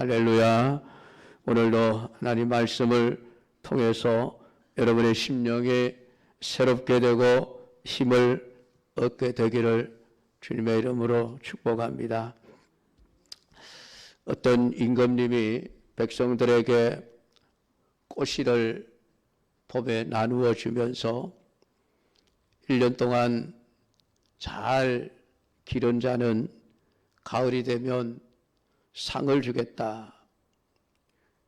할렐루야. 오늘도 하나님 말씀을 통해서 여러분의 심령이 새롭게 되고 힘을 얻게 되기를 주님의 이름으로 축복합니다. 어떤 임금님이 백성들에게 꽃씨를 봄에 나누어 주면서 1년 동안 잘 기른 자는 가을이 되면 상을 주겠다.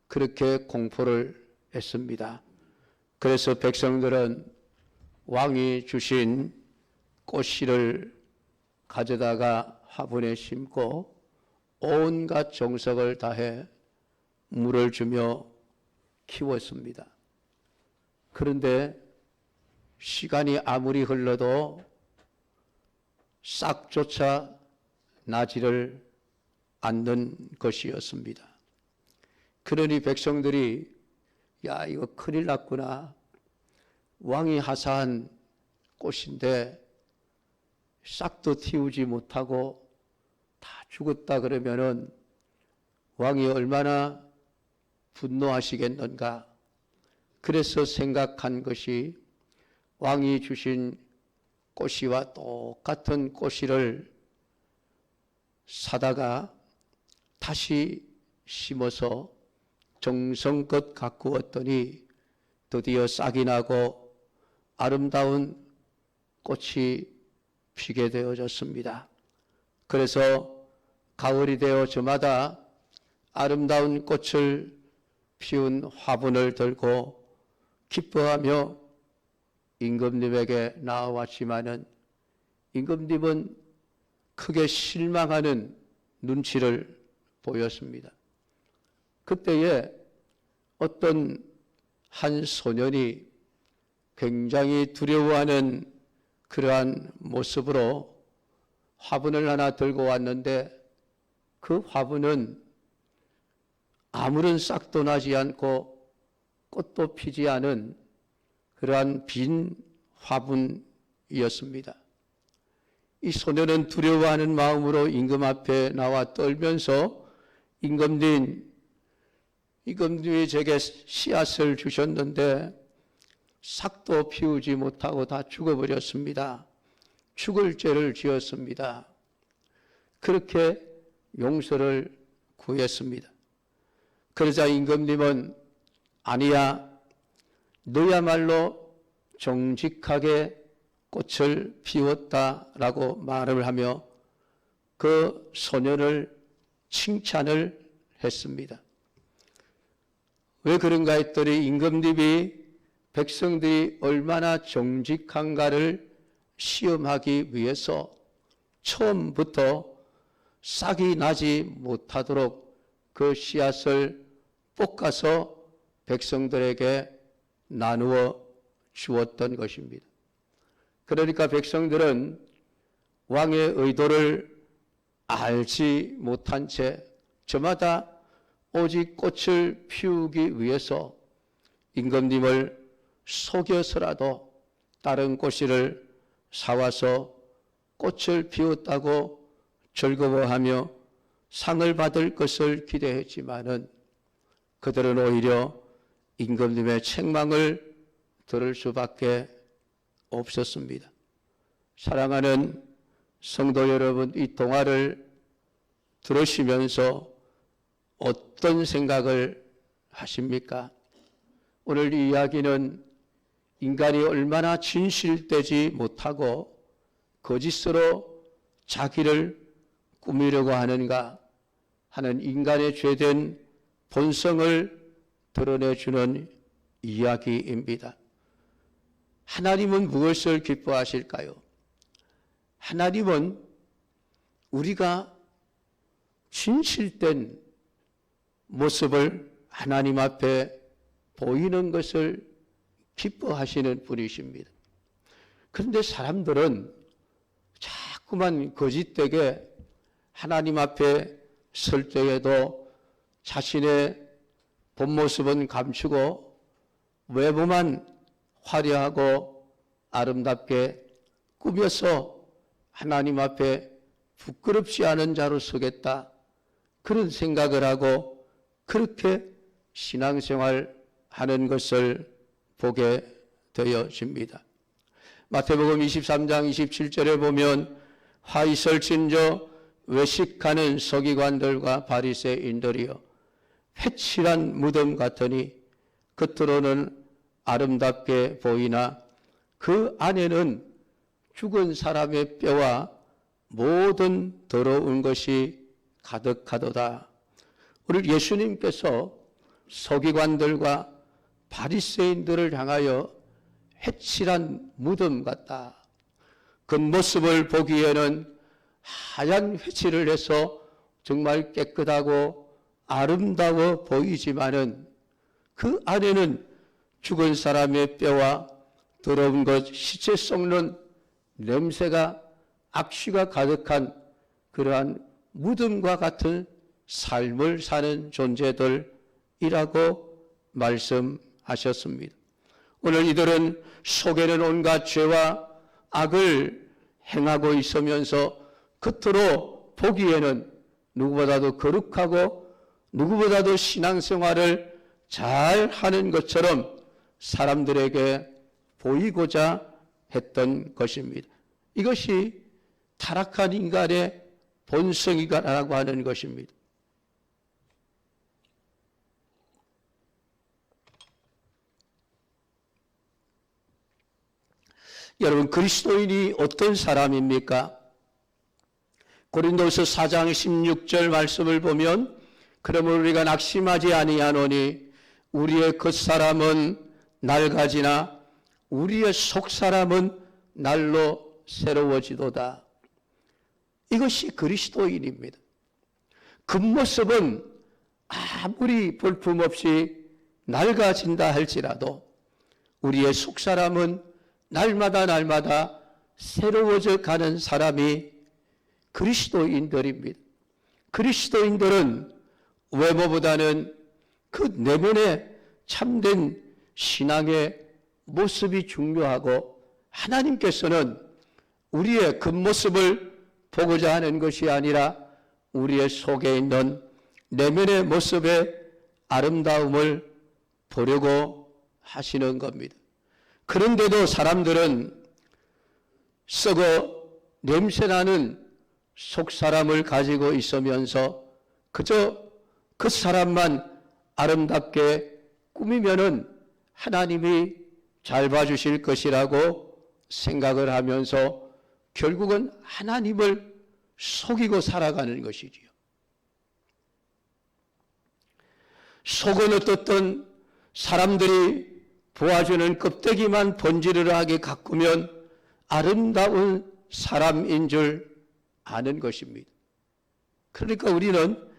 그렇게 공포를 했습니다. 그래서 백성들은 왕이 주신 꽃씨를 가져다가 화분에 심고 온갖 정성을 다해 물을 주며 키웠습니다. 그런데 시간이 아무리 흘러도 싹조차 나지를 않는 것이었습니다. 그러니 백성들이 야, 이거 큰일 났구나. 왕이 하사한 꽃인데 싹도 틔우지 못하고 다 죽었다 그러면은 왕이 얼마나 분노하시겠는가. 그래서 생각한 것이 왕이 주신 꽃씨와 똑같은 꽃씨를 사다가 다시 심어서 정성껏 가꾸었더니 드디어 싹이 나고 아름다운 꽃이 피게 되어졌습니다. 그래서 가을이 되어 저마다 아름다운 꽃을 피운 화분을 들고 기뻐하며 임금님에게 나아왔지만은 임금님은 크게 실망하는 눈치를 보였습니다. 그때에 어떤 한 소년이 굉장히 두려워하는 그러한 모습으로 화분을 하나 들고 왔는데 그 화분은 아무런 싹도 나지 않고 꽃도 피지 않은 그러한 빈 화분이었습니다. 이 소년은 두려워하는 마음으로 임금 앞에 나와 떨면서 임금님이 제게 씨앗을 주셨는데 싹도 피우지 못하고 다 죽어버렸습니다. 죽을 죄를 지었습니다. 그렇게 용서를 구했습니다. 그러자 임금님은 아니야, 너야말로 정직하게 꽃을 피웠다라고 말을 하며 그 소년을 칭찬을 했습니다. 왜 그런가 했더니 임금님이 백성들이 얼마나 정직한가를 시험하기 위해서 처음부터 싹이 나지 못하도록 그 씨앗을 볶아서 백성들에게 나누어 주었던 것입니다. 그러니까 백성들은 왕의 의도를 알지 못한 채 저마다 오직 꽃을 피우기 위해서 임금님을 속여서라도 다른 꽃씨를 사와서 꽃을 피웠다고 즐거워하며 상을 받을 것을 기대했지만은 그들은 오히려 임금님의 책망을 들을 수밖에 없었습니다. 사랑하는 성도 여러분, 이 동화를 들으시면서 어떤 생각을 하십니까? 오늘 이 이야기는 인간이 얼마나 진실되지 못하고 거짓으로 자기를 꾸미려고 하는가 하는 인간의 죄된 본성을 드러내주는 이야기입니다. 하나님은 무엇을 기뻐하실까요? 하나님은 우리가 진실된 모습을 하나님 앞에 보이는 것을 기뻐하시는 분이십니다. 그런데 사람들은 자꾸만 거짓되게 하나님 앞에 설 때에도 자신의 본 모습은 감추고 외모만 화려하고 아름답게 꾸며서 하나님 앞에 부끄럽지 않은 자로 서겠다, 그런 생각을 하고 그렇게 신앙생활 하는 것을 보게 되어집니다. 마태복음 23장 27절에 보면 화 있을 진저 외식하는 서기관들과 바리새인들이여 회칠한 무덤 같으니 겉으로는 아름답게 보이나 그 안에는 죽은 사람의 뼈와 모든 더러운 것이 가득하도다. 오늘 예수님께서 서기관들과 바리새인들을 향하여 회칠한 무덤 같다. 겉모습을 보기에는 하얀 회칠을 해서 정말 깨끗하고 아름다워 보이지만은 그 안에는 죽은 사람의 뼈와 더러운 것, 시체 썩는 냄새가 악취가 가득한 그러한 무덤과 같은 삶을 사는 존재들이라고 말씀하셨습니다. 오늘 이들은 속에는 온갖 죄와 악을 행하고 있으면서 겉으로 보기에는 누구보다도 거룩하고 누구보다도 신앙생활을 잘 하는 것처럼 사람들에게 보이고자 했던 것입니다. 이것이 타락한 인간의 본성이라고 하는 것입니다. 여러분, 그리스도인이 어떤 사람입니까? 고린도서 4장 16절 말씀을 보면 그러므로 우리가 낙심하지 아니하노니 우리의 겉사람은 낡아지나 우리의 속사람은 날로 새로워지도다. 이것이 그리스도인입니다. 겉모습은 아무리 볼품없이 낡아진다 할지라도 우리의 속사람은 날마다 새로워져 가는 사람이 그리스도인들입니다. 그리스도인들은 외모보다는 그 내면의 참된 신앙의 모습이 중요하고 하나님께서는 우리의 겉모습을 보고자 하는 것이 아니라 우리의 속에 있는 내면의 모습의 아름다움을 보려고 하시는 겁니다. 그런데도 사람들은 썩어 냄새나는 속사람을 가지고 있으면서 그저 그 사람만 아름답게 꾸미면은 하나님이 잘 봐주실 것이라고 생각을 하면서 결국은 하나님을 속이고 살아가는 것이지요. 속은 어떻든 사람들이 보아주는 껍데기만 번지르르하게 가꾸면 아름다운 사람인 줄 아는 것입니다. 그러니까 우리는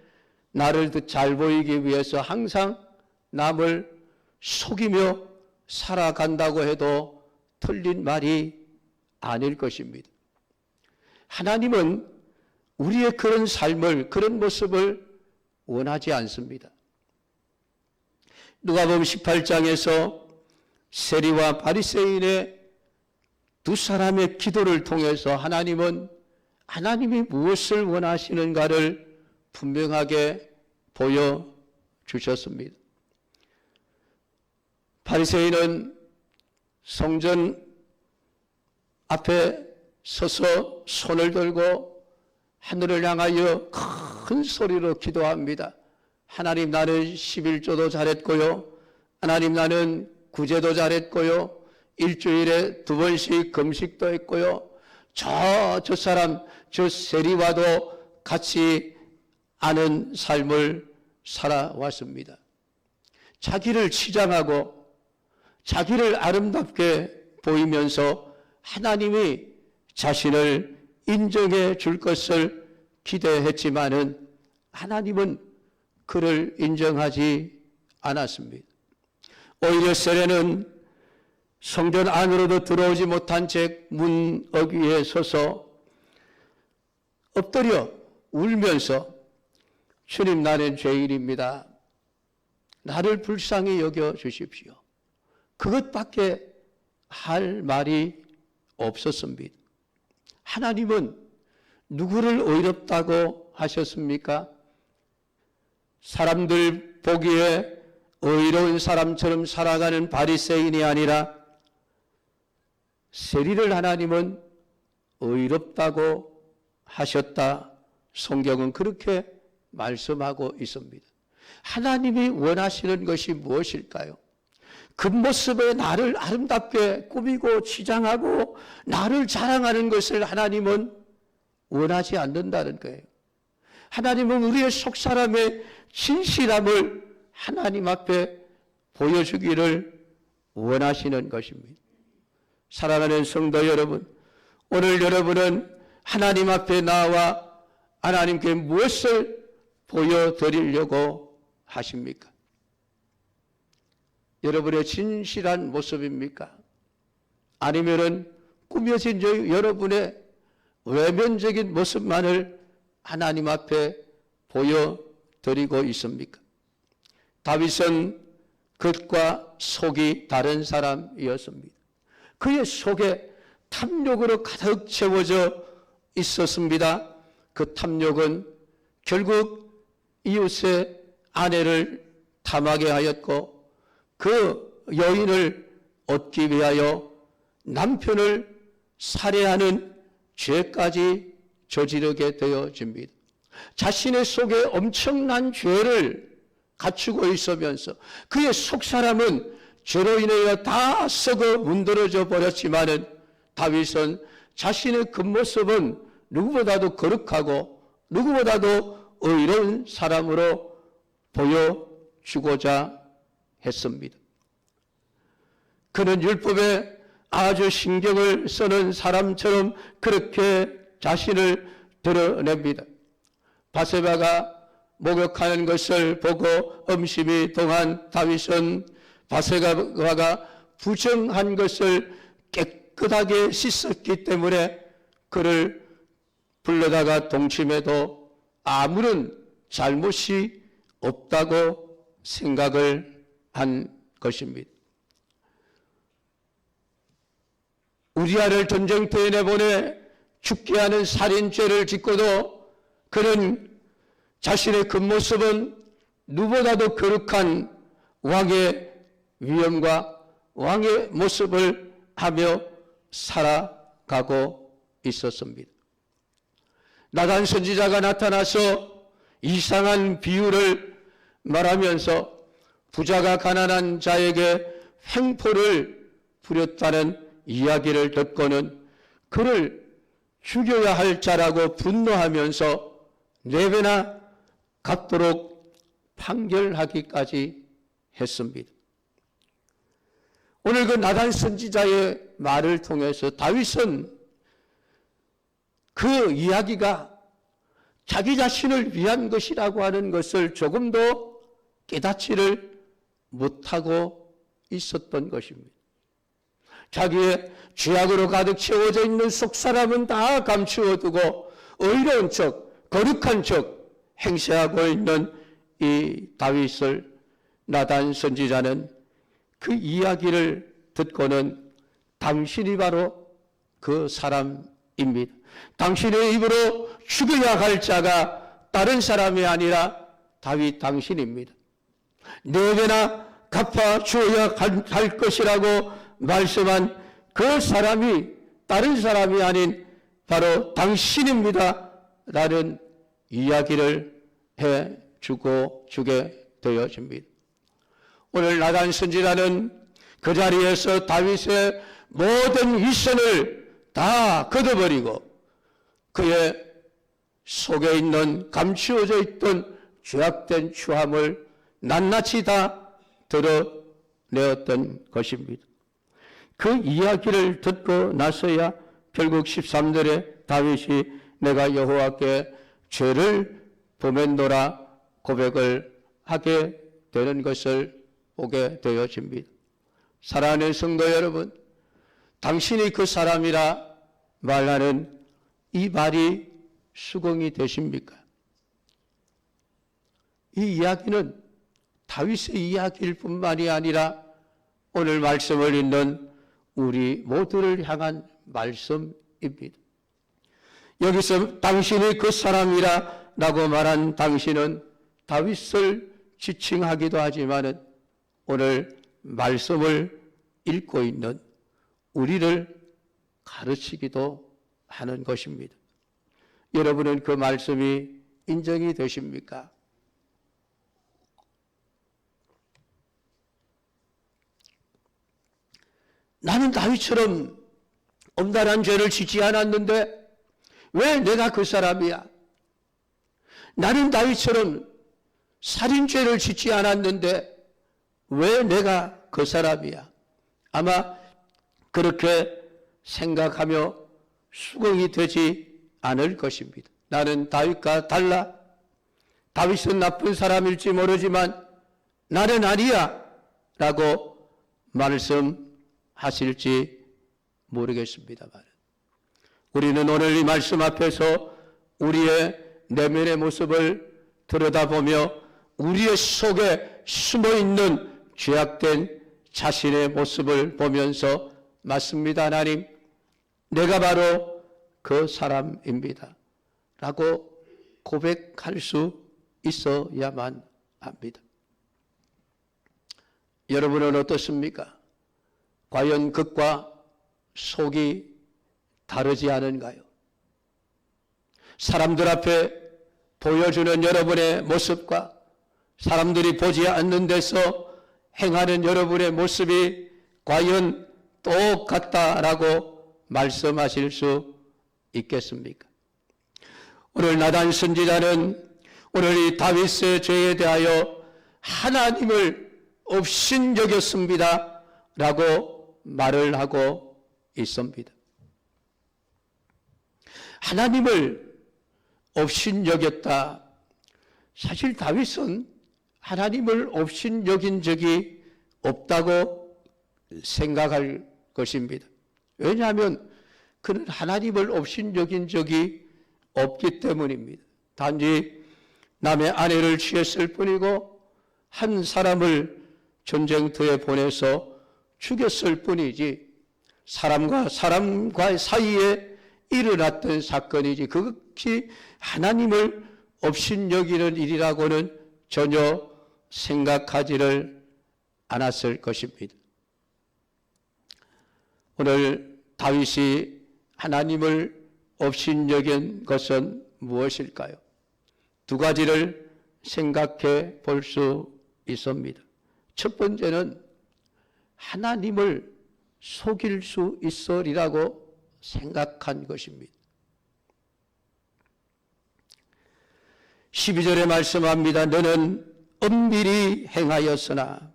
나를 더 잘 보이기 위해서 항상 남을 속이며 살아간다고 해도 틀린 말이 아닐 것입니다. 하나님은 우리의 그런 삶을, 그런 모습을 원하지 않습니다. 누가복음 18장에서 세리와 바리새인의 두 사람의 기도를 통해서 하나님이 무엇을 원하시는가를 분명하게 보여주셨습니다. 바리새인은 성전 앞에 서서 손을 들고 하늘을 향하여 큰 소리로 기도합니다. 하나님, 나는 11조도 잘했고요. 하나님, 나는 구제도 잘했고요. 일주일에 2번씩 금식도 했고요. 저 사람, 저 세리와도 같이 아는 삶을 살아왔습니다. 자기를 치장하고 자기를 아름답게 보이면서 하나님이 자신을 인정해 줄 것을 기대했지만은 하나님은 그를 인정하지 않았습니다. 오히려 세례는 성전 안으로도 들어오지 못한 채 문턱 위에 서서 엎드려 울면서 주님, 나는 죄인입니다. 나를 불쌍히 여겨 주십시오. 그것밖에 할 말이 없었습니다. 하나님은 누구를 의롭다고 하셨습니까? 사람들 보기에 의로운 사람처럼 살아가는 바리새인이 아니라 세리를 하나님은 의롭다고 하셨다. 성경은 그렇게 말씀하고 있습니다. 하나님이 원하시는 것이 무엇일까요? 겉모습에 나를 아름답게 꾸미고 치장하고 나를 자랑하는 것을 하나님은 원하지 않는다는 거예요. 하나님은 우리의 속사람의 진실함을 하나님 앞에 보여주기를 원하시는 것입니다. 사랑하는 성도 여러분, 오늘 여러분은 하나님 앞에 나와 하나님께 무엇을 보여드리려고 하십니까? 여러분의 진실한 모습입니까? 아니면은 꾸며진 여러분의 외면적인 모습만을 하나님 앞에 보여드리고 있습니까? 다윗은 겉과 속이 다른 사람이었습니다. 그의 속에 탐욕으로 가득 채워져 있었습니다. 그 탐욕은 결국 이웃의 아내를 탐하게 하였고 그 여인을 얻기 위하여 남편을 살해하는 죄까지 저지르게 되어집니다. 자신의 속에 엄청난 죄를 갖추고 있으면서 그의 속사람은 죄로 인하여 다 썩어 문드러져 버렸지만은 다윗은 자신의 겉모습은 누구보다도 거룩하고 누구보다도 의로운 사람으로 보여주고자 했습니다. 그는 율법에 아주 신경을 쓰는 사람처럼 그렇게 자신을 드러냅니다. 바세바가 목욕하는 것을 보고 음심이 동한 다윗은 바세바가 부정한 것을 깨끗하게 씻었기 때문에 그를 불러다가 동침해도 아무런 잘못이 없다고 생각을 한 것입니다. 우리아를 전쟁터에 내보내 죽게 하는 살인죄를 짓고도 그는 자신의 겉모습은 누구보다도 거룩한 왕의 위엄과 왕의 모습을 하며 살아가고 있었습니다. 나단 선지자가 나타나서 이상한 비유를 말하면서 부자가 가난한 자에게 횡포를 부렸다는 이야기를 듣고는 그를 죽여야 할 자라고 분노하면서 4배나 갖도록 판결하기까지 했습니다. 오늘 그 나단 선지자의 말을 통해서 다윗은 그 이야기가 자기 자신을 위한 것이라고 하는 것을 조금도 깨닫지를 못하고 있었던 것입니다. 자기의 죄악으로 가득 채워져 있는 속사람은 다 감추어두고 의로운 척, 거룩한 척 행세하고 있는 이 다윗을 나단 선지자는 그 이야기를 듣고는 당신이 바로 그 사람입니다. 당신의 입으로 죽여야 할 자가 다른 사람이 아니라 다윗 당신입니다. 4배나 갚아 주어야 할 것이라고 말씀한 그 사람이 다른 사람이 아닌 바로 당신입니다. 라는 이야기를 주게 되어집니다. 오늘 나단 선지자는 그 자리에서 다윗의 모든 위선을 다 걷어버리고 그의 속에 있는 감추어져 있던 죄악된 추함을 낱낱이 다 드러내었던 것입니다. 그 이야기를 듣고 나서야 결국 13절에 다윗이 내가 여호와께 죄를 범했노라 고백을 하게 되는 것을 보게 되어집니다. 사랑하는 성도 여러분, 당신이 그 사람이라 말하는 이 말이 수긍이 되십니까? 이 이야기는 다윗의 이야기일 뿐만이 아니라 오늘 말씀을 읽는 우리 모두를 향한 말씀입니다. 여기서 당신이 그 사람이라 라고 말한 당신은 다윗을 지칭하기도 하지만은 오늘 말씀을 읽고 있는 우리를 가르치기도 하는 것입니다. 여러분은 그 말씀이 인정이 되십니까? 나는 다윗처럼 엄단한 죄를 짓지 않았는데 왜 내가 그 사람이야? 나는 다윗처럼 살인죄를 짓지 않았는데 왜 내가 그 사람이야? 아마 그렇게 생각하며 수긍이 되지 않을 것입니다. 나는 다윗과 달라. 다윗은 나쁜 사람일지 모르지만 나는 아니야 라고 말씀하실지 모르겠습니다만 우리는 오늘 이 말씀 앞에서 우리의 내면의 모습을 들여다보며 우리의 속에 숨어있는 죄악된 자신의 모습을 보면서 맞습니다 하나님, 내가 바로 그 사람입니다 라고 고백할 수 있어야만 합니다. 여러분은 어떻습니까? 과연 겉과 속이 다르지 않은가요? 사람들 앞에 보여주는 여러분의 모습과 사람들이 보지 않는 데서 행하는 여러분의 모습이 과연 똑같다라고 말씀하실 수 있겠습니까? 오늘 나단 선지자는 오늘 이 다윗의 죄에 대하여 하나님을 업신여겼습니다 라고 말을 하고 있습니다. 하나님을 업신여겼다. 사실 다윗은 하나님을 업신여긴 적이 없다고 생각할 것입니다. 왜냐하면 그는 하나님을 업신여긴 적이 없기 때문입니다. 단지 남의 아내를 취했을 뿐이고 한 사람을 전쟁터에 보내서 죽였을 뿐이지 사람과 사람과의 사이에 일어났던 사건이지 그것이 하나님을 업신여기는 일이라고는 전혀 생각하지를 않았을 것입니다. 오늘 다윗이 하나님을 업신여긴 것은 무엇일까요? 두 가지를 생각해 볼 수 있습니다. 첫 번째는 하나님을 속일 수 있으리라고 생각한 것입니다. 12절에 말씀합니다. 너는 엄밀히 행하였으나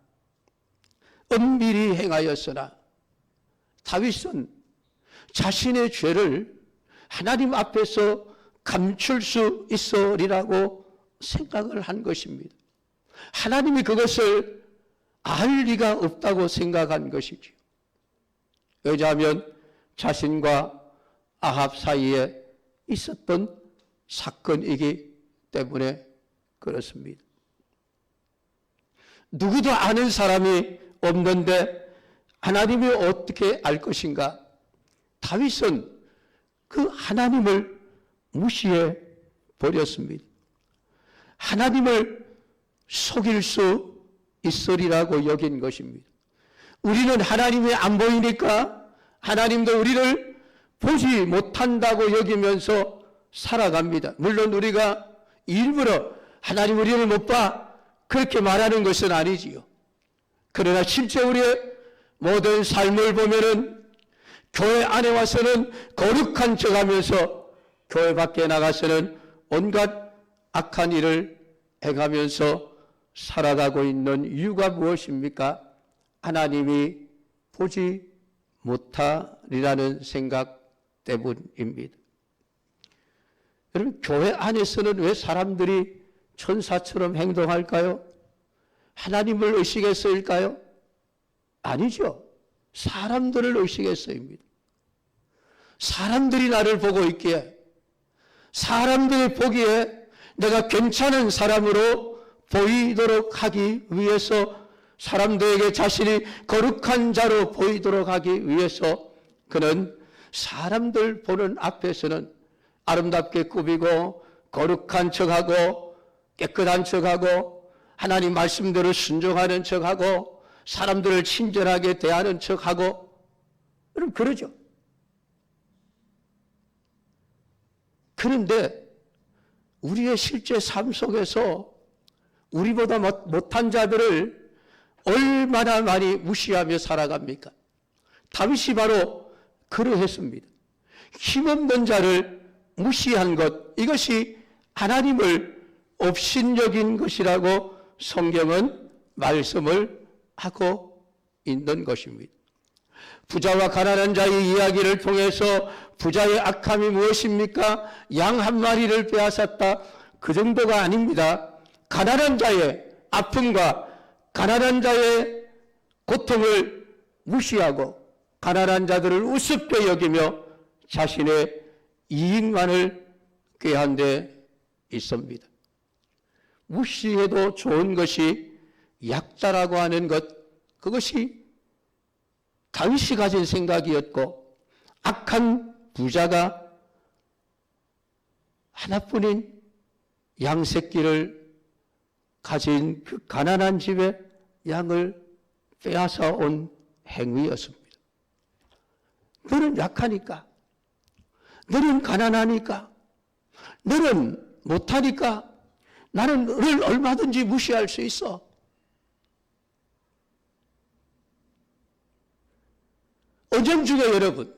다윗은 자신의 죄를 하나님 앞에서 감출 수 있으리라고 생각을 한 것입니다. 하나님이 그것을 알 리가 없다고 생각한 것이죠. 왜냐하면 자신과 아합 사이에 있었던 사건이기 때문에 그렇습니다. 누구도 아는 사람이 없는데 하나님이 어떻게 알 것인가? 다윗은 그 하나님을 무시해 버렸습니다. 하나님을 속일 수 있으리라고 여긴 것입니다. 우리는 하나님이 안 보이니까 하나님도 우리를 보지 못한다고 여기면서 살아갑니다. 물론 우리가 일부러 하나님 우리를 못 봐 그렇게 말하는 것은 아니지요. 그러나 실제 우리의 모든 삶을 보면은 교회 안에 와서는 거룩한 척하면서 교회 밖에 나가서는 온갖 악한 일을 행하면서 살아가고 있는 이유가 무엇입니까? 하나님이 보지 못하리라는 생각 때문입니다. 여러분, 교회 안에서는 왜 사람들이 천사처럼 행동할까요? 하나님을 의식해서일까요? 아니죠. 사람들을 의식해서입니다. 사람들이 나를 보고 있기에, 사람들이 보기에 내가 괜찮은 사람으로 보이도록 하기 위해서, 사람들에게 자신이 거룩한 자로 보이도록 하기 위해서 그는 사람들 보는 앞에서는 아름답게 꾸미고 거룩한 척하고 깨끗한 척하고 하나님 말씀대로 순종하는 척하고 사람들을 친절하게 대하는 척하고 여러분 그러죠. 그런데 우리의 실제 삶 속에서 우리보다 못한 자들을 얼마나 많이 무시하며 살아갑니까? 다윗이 바로 그러했습니다. 힘없는 자를 무시한 것, 이것이 하나님을 업신여긴 것이라고 성경은 말씀을 하고 있는 것입니다. 부자와 가난한 자의 이야기를 통해서 부자의 악함이 무엇입니까? 양 한 마리를 빼앗았다. 그 정도가 아닙니다. 가난한 자의 아픔과 가난한 자의 고통을 무시하고 가난한 자들을 우습게 여기며 자신의 이익만을 꾀한 데 있습니다. 무시해도 좋은 것이 약자라고 하는 것, 그것이 다윗이 가진 생각이었고 악한 부자가 하나뿐인 양새끼를 가진 그 가난한 집의 양을 빼앗아 온 행위였습니다. 너는 약하니까, 너는 가난하니까, 너는 못하니까 나는 너를 얼마든지 무시할 수 있어. 언젠중에 여러분,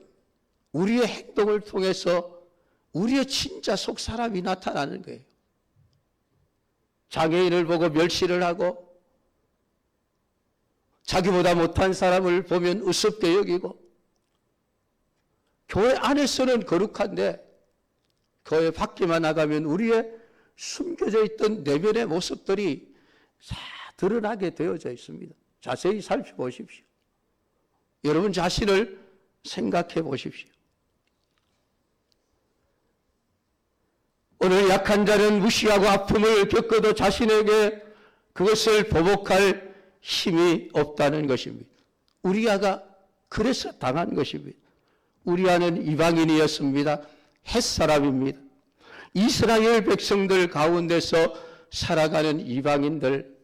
우리의 행동을 통해서 우리의 진짜 속 사람이 나타나는 거예요. 장애인을 보고 멸시를 하고 자기보다 못한 사람을 보면 우습게 여기고 교회 안에서는 거룩한데 교회 밖에만 나가면 우리의 숨겨져 있던 내면의 모습들이 다 드러나게 되어져 있습니다. 자세히 살펴보십시오. 여러분 자신을 생각해 보십시오. 오늘 약한 자는 무시하고 아픔을 겪어도 자신에게 그것을 보복할 힘이 없다는 것입니다. 우리아가 그래서 당한 것입니다. 우리아는 이방인이었습니다. 햇사람입니다. 이스라엘 백성들 가운데서 살아가는 이방인들,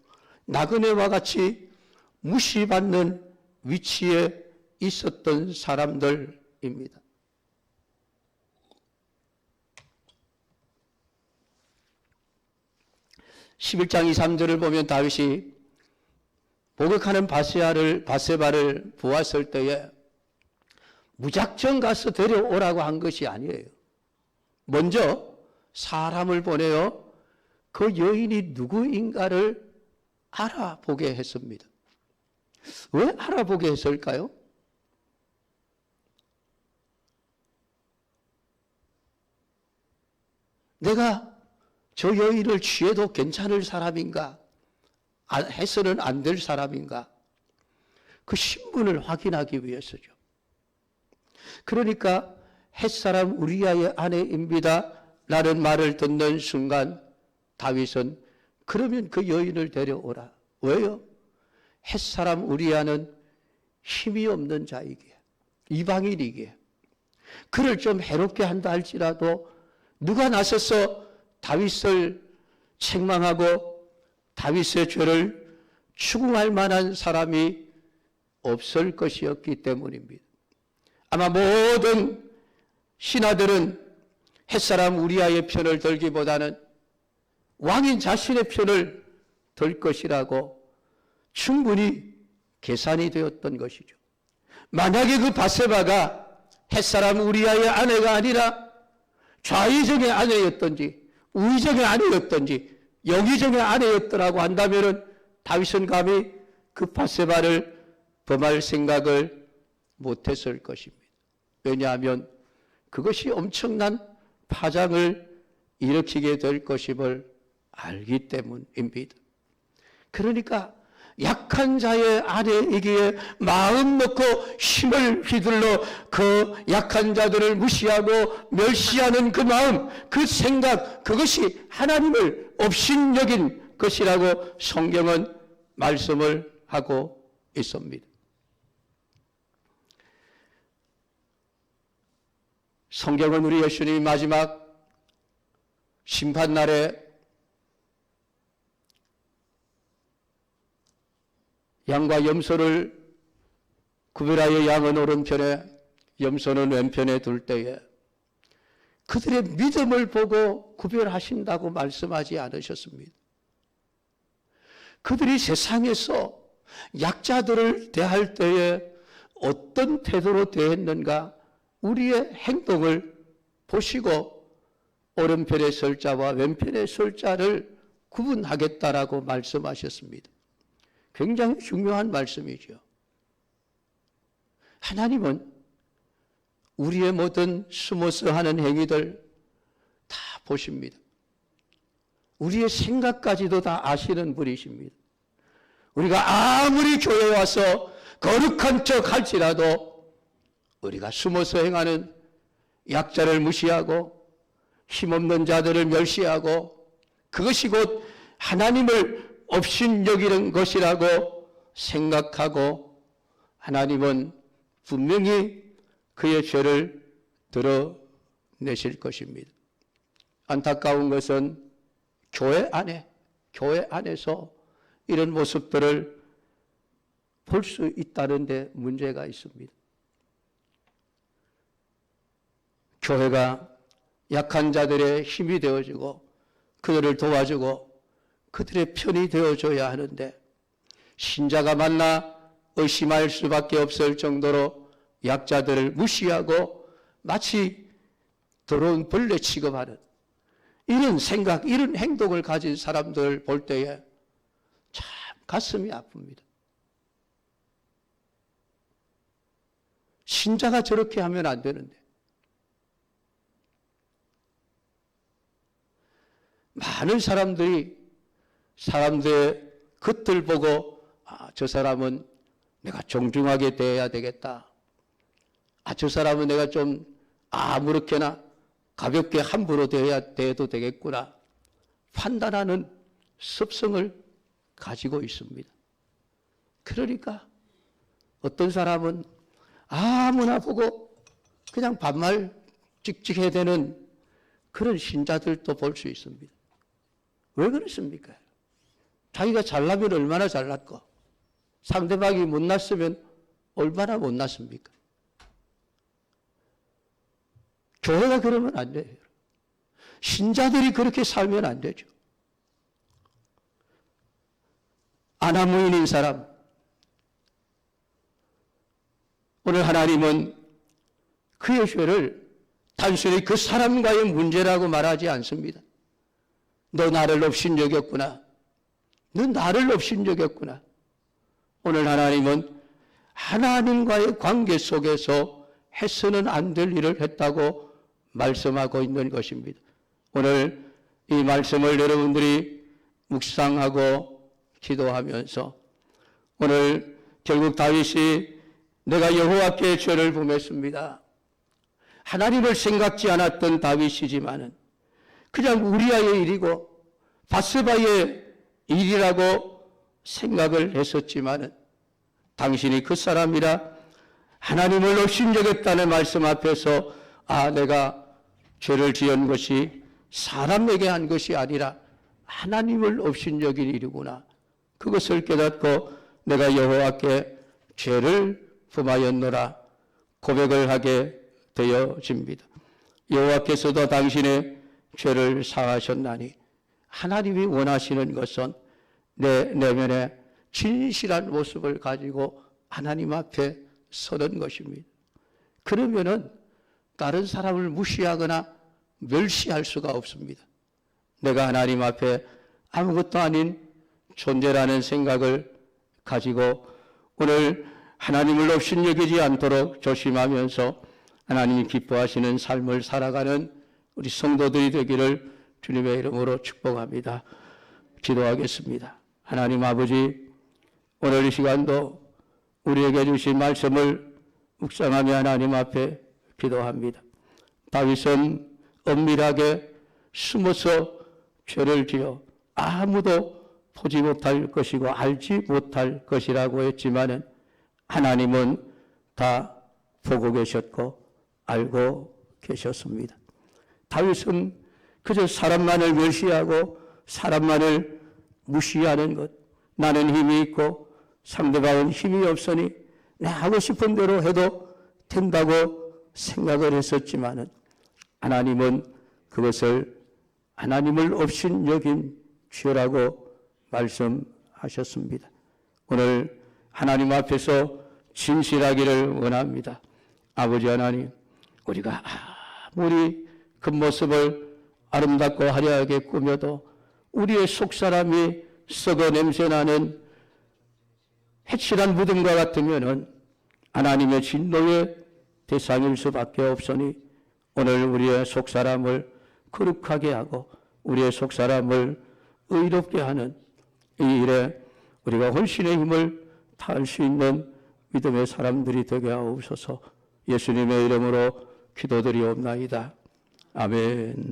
나그네와 같이 무시받는 위치에 있었던 사람들입니다. 11장 2, 3절을 보면 다윗이 목욕하는 바세바를 보았을 때에 무작정 가서 데려오라고 한 것이 아니에요. 먼저 사람을 보내어 그 여인이 누구인가를 알아보게 했습니다. 왜 알아보게 했을까요? 내가 저 여인을 취해도 괜찮을 사람인가? 해서는 안 될 사람인가? 그 신분을 확인하기 위해서죠. 그러니까 햇사람 우리아의 아내입니다 라는 말을 듣는 순간 다윗은 그러면 그 여인을 데려오라. 왜요? 햇사람 우리아는 힘이 없는 자이기에, 이방인이기에, 그를 좀 해롭게 한다 할지라도 누가 나서서 다윗을 책망하고 다윗의 죄를 추궁할 만한 사람이 없을 것이었기 때문입니다. 아마 모든 신하들은 햇사람 우리아의 편을 들기보다는 왕인 자신의 편을 들 것이라고 충분히 계산이 되었던 것이죠. 만약에 그 바세바가 햇사람 우리아의 아내가 아니라 좌의정의 아내였던지 우의정의 아내였던지 영의정의 아내였더라고 한다면 다윗은 감히 그 바세바를 범할 생각을 못했을 것입니다. 왜냐하면 그것이 엄청난 파장을 일으키게 될 것임을 알기 때문입니다. 그러니까 약한 자의 아내이기에 마음 놓고 힘을 휘둘러 그 약한 자들을 무시하고 멸시하는 그 마음, 그 생각, 그것이 하나님을 업신여긴 것이라고 성경은 말씀을 하고 있습니다. 성경은 우리 예수님이 마지막 심판날에 양과 염소를 구별하여 양은 오른편에 염소는 왼편에 둘 때에 그들의 믿음을 보고 구별하신다고 말씀하지 않으셨습니다. 그들이 세상에서 약자들을 대할 때에 어떤 태도로 대했는가 우리의 행동을 보시고 오른편에 설 자와 왼편에 설 자를 구분하겠다라고 말씀하셨습니다. 굉장히 중요한 말씀이죠. 하나님은 우리의 모든 숨어서 하는 행위들 다 보십니다. 우리의 생각까지도 다 아시는 분이십니다. 우리가 아무리 교회에 와서 거룩한 척 할지라도 우리가 숨어서 행하는 약자를 무시하고 힘없는 자들을 멸시하고 그것이 곧 하나님을 업신여기는 것이라고 생각하고 하나님은 분명히 그의 죄를 드러내실 것입니다. 안타까운 것은 교회 안에서 이런 모습들을 볼 수 있다는 데 문제가 있습니다. 교회가 약한 자들의 힘이 되어주고 그들을 도와주고 그들의 편이 되어줘야 하는데 신자가 만나 의심할 수밖에 없을 정도로 약자들을 무시하고 마치 더러운 벌레 취급하는 이런 생각, 이런 행동을 가진 사람들 볼 때에 참 가슴이 아픕니다. 신자가 저렇게 하면 안 되는데 많은 사람들의 겉을 보고 저 사람은 내가 존중하게 대해야 되겠다. 저 사람은 내가 좀 아무렇게나 가볍게 함부로 대해도 되겠구나. 판단하는 습성을 가지고 있습니다. 그러니까 어떤 사람은 아무나 보고 그냥 반말 찍찍해야 되는 그런 신자들도 볼 수 있습니다. 왜 그렇습니까? 자기가 잘나면 얼마나 잘났고 상대방이 못났으면 얼마나 못났습니까? 교회가 그러면 안 돼요. 신자들이 그렇게 살면 안 되죠. 아나무인인 사람, 오늘 하나님은 그의 죄를 단순히 그 사람과의 문제라고 말하지 않습니다. 너 나를 업신여겼구나. 너 나를 업신여겼구나. 오늘 하나님은 하나님과의 관계 속에서 해서는 안 될 일을 했다고 말씀하고 있는 것입니다. 오늘 이 말씀을 여러분들이 묵상하고 기도하면서 오늘 결국 다윗이 내가 여호와께 죄를 범했습니다. 하나님을 생각지 않았던 다윗이지만은 그냥 우리아의 일이고 바스바의 일이라고 생각을 했었지만은 당신이 그 사람이라 하나님을 업신여겼다는 말씀 앞에서 내가 죄를 지은 것이 사람에게 한 것이 아니라 하나님을 업신여긴 일이구나. 그것을 깨닫고 내가 여호와께 죄를 범하였노라 고백을 하게 되어집니다. 여호와께서도 당신의 죄를 사하셨나니 하나님이 원하시는 것은 내 내면에 진실한 모습을 가지고 하나님 앞에 서는 것입니다. 그러면은 다른 사람을 무시하거나 멸시할 수가 없습니다. 내가 하나님 앞에 아무것도 아닌 존재라는 생각을 가지고 오늘 하나님을 업신여기지 않도록 조심하면서 하나님이 기뻐하시는 삶을 살아가는 우리 성도들이 되기를 주님의 이름으로 축복합니다. 기도하겠습니다. 하나님 아버지, 오늘 이 시간도 우리에게 주신 말씀을 묵상하며 하나님 앞에 기도합니다. 다윗은 엄밀하게 숨어서 죄를 지어 아무도 보지 못할 것이고 알지 못할 것이라고 했지만은 하나님은 다 보고 계셨고 알고 계셨습니다. 다윗은 그저 사람만을 멸시하고 사람만을 무시하는 것, 나는 힘이 있고 상대방은 힘이 없으니 내 하고 싶은 대로 해도 된다고 생각을 했었지만은 하나님은 그것을 하나님을 없인 여긴 죄라고 말씀하셨습니다. 오늘 하나님 앞에서 진실하기를 원합니다. 아버지 하나님, 우리가 아무리 그 모습을 아름답고 화려하게 꾸며도 우리의 속사람이 썩어 냄새나는 해칠한 무덤과 같으면은 하나님의 진노의 대상일 수밖에 없으니 오늘 우리의 속사람을 거룩하게 하고 우리의 속사람을 의롭게 하는 이 일에 우리가 헌신의 힘을 다할 수 있는 믿음의 사람들이 되게 하옵소서. 예수님의 이름으로 기도드리옵나이다. 아멘.